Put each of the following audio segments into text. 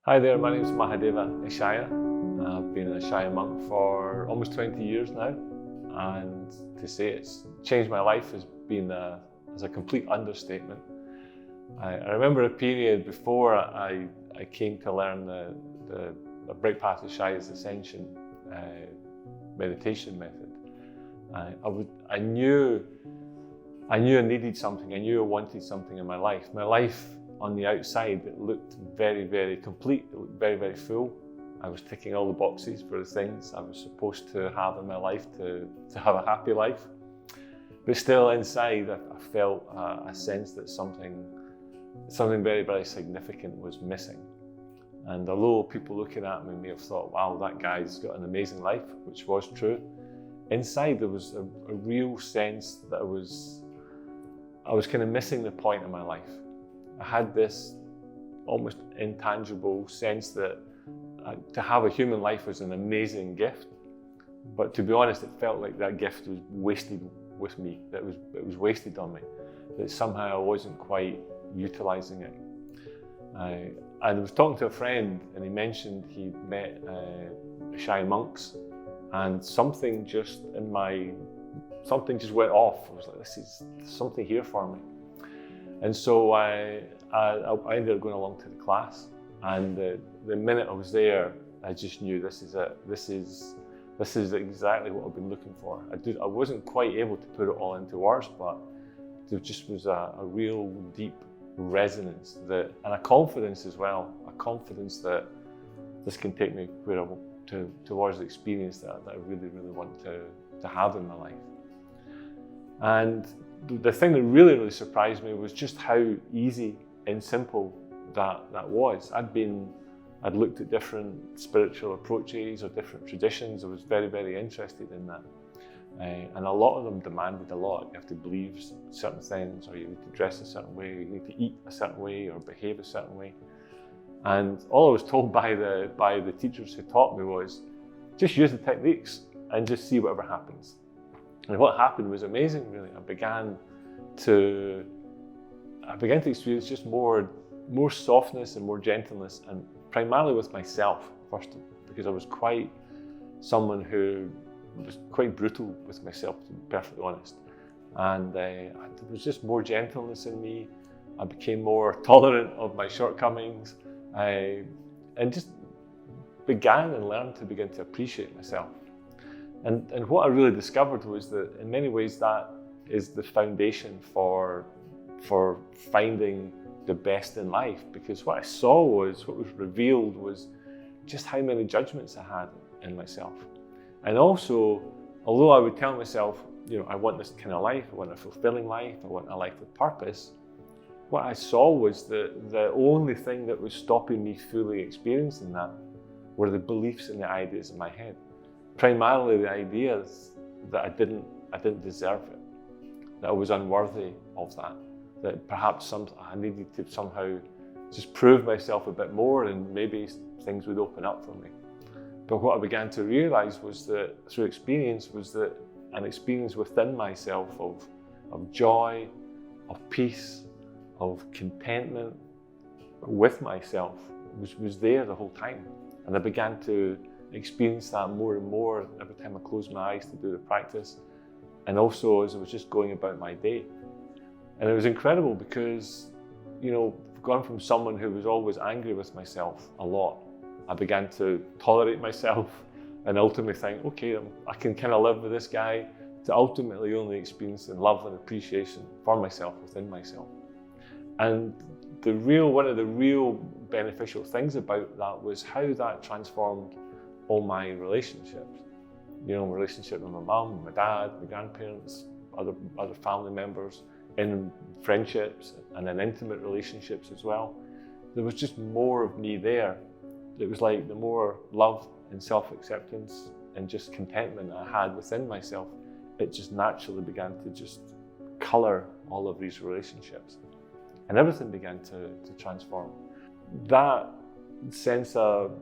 Hi there, my name is Mahadeva Ishaya. I've been an Ishaya monk for almost 20 years now, and to say it's changed my life has been a complete understatement. I remember a period before I came to learn the Breakpath Ishayas Ascension meditation method. I knew I needed something. I knew I wanted something in my life. My life on the outside, it looked very, very complete. It looked very, very full. I was ticking all the boxes for the things I was supposed to have in my life to have a happy life. But still inside, I felt a sense that something very, very significant was missing. And although people looking at me may have thought, wow, that guy's got an amazing life, which was true, inside there was a real sense that I was kind of missing the point in my life. I had this almost intangible sense that to have a human life was an amazing gift, but to be honest, it felt like that gift was wasted with me, that it was wasted on me, that somehow I wasn't quite utilising it. I was talking to a friend and he mentioned he'd met Ishaya monks, and something just went off. I was like, there's something here for me. And so I ended up going along to the class, and the minute I was there, I just knew this is it. This is exactly what I've been looking for. I wasn't quite able to put it all into words, but there just was a real deep resonance and a confidence as well, a confidence that this can take me towards the experience that I really, really want to have in my life. And the thing that really, really surprised me was just how easy and simple that was. I'd looked at different spiritual approaches or different traditions. I was very, very interested in that. And a lot of them demanded a lot. You have to believe certain things, or you need to dress a certain way, or you need to eat a certain way, or behave a certain way. And all I was told by the teachers who taught me was, just use the techniques and just see whatever happens. And what happened was amazing, really. I began to experience just more softness and more gentleness, and primarily with myself first, because I was quite someone who was quite brutal with myself, to be perfectly honest. And there was just more gentleness in me. I became more tolerant of my shortcomings, and just began and learned to begin to appreciate myself. And what I really discovered was that in many ways that is the foundation for finding the best in life, because what was revealed was just how many judgments I had in myself. And also, although I would tell myself, I want this kind of life, I want a fulfilling life, I want a life with purpose, what I saw was that the only thing that was stopping me fully experiencing that were the beliefs and the ideas in my head. Primarily the ideas that I didn't deserve it, that I was unworthy of that perhaps I needed to somehow just prove myself a bit more and maybe things would open up for me. But what I began to realize was that through experience was that an experience within myself of joy, of peace, of contentment with myself was there the whole time. And I began to experience that more and more every time I closed my eyes to do the practice, and also as I was just going about my day. And it was incredible because, I've gone from someone who was always angry with myself a lot. I began to tolerate myself and ultimately think, okay, I can kind of live with this guy, to ultimately only experiencing love and appreciation for myself within myself. And one of the real beneficial things about that was how that transformed all my relationships. My relationship with my mum, my dad, my grandparents, other family members, in friendships and in intimate relationships as well. There was just more of me there. It was like the more love and self-acceptance and just contentment I had within myself, it just naturally began to just colour all of these relationships. And everything began to transform. That sense of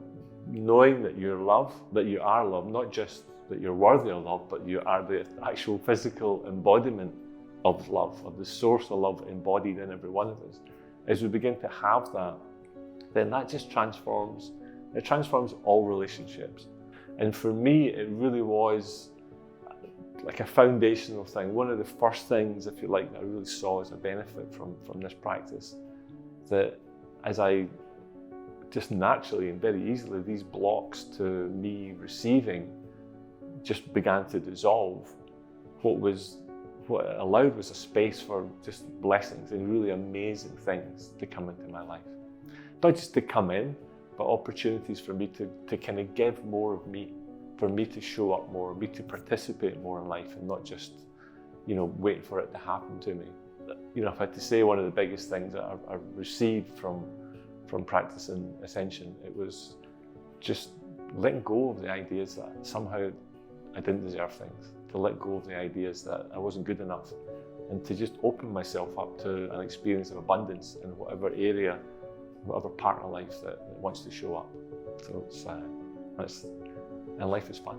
knowing that you're loved, that you are loved, not just that you're worthy of love, but you are the actual physical embodiment of love, of the source of love embodied in every one of us. As we begin to have that, then that just transforms. It transforms all relationships. And for me, it really was like a foundational thing. One of the first things, if you like, that I really saw as a benefit from this practice, that as I just naturally and very easily, these blocks to me receiving just began to dissolve. What it allowed was a space for just blessings and really amazing things to come into my life. Not just to come in, but opportunities for me to kind of give more of me, for me to show up more, me to participate more in life and not just, waiting for it to happen to me. If I had to say one of the biggest things that I received from practicing Ascension, it was just letting go of the ideas that somehow I didn't deserve things, to let go of the ideas that I wasn't good enough, and to just open myself up to an experience of abundance in whatever area, whatever part of life that wants to show up. So and life is fun.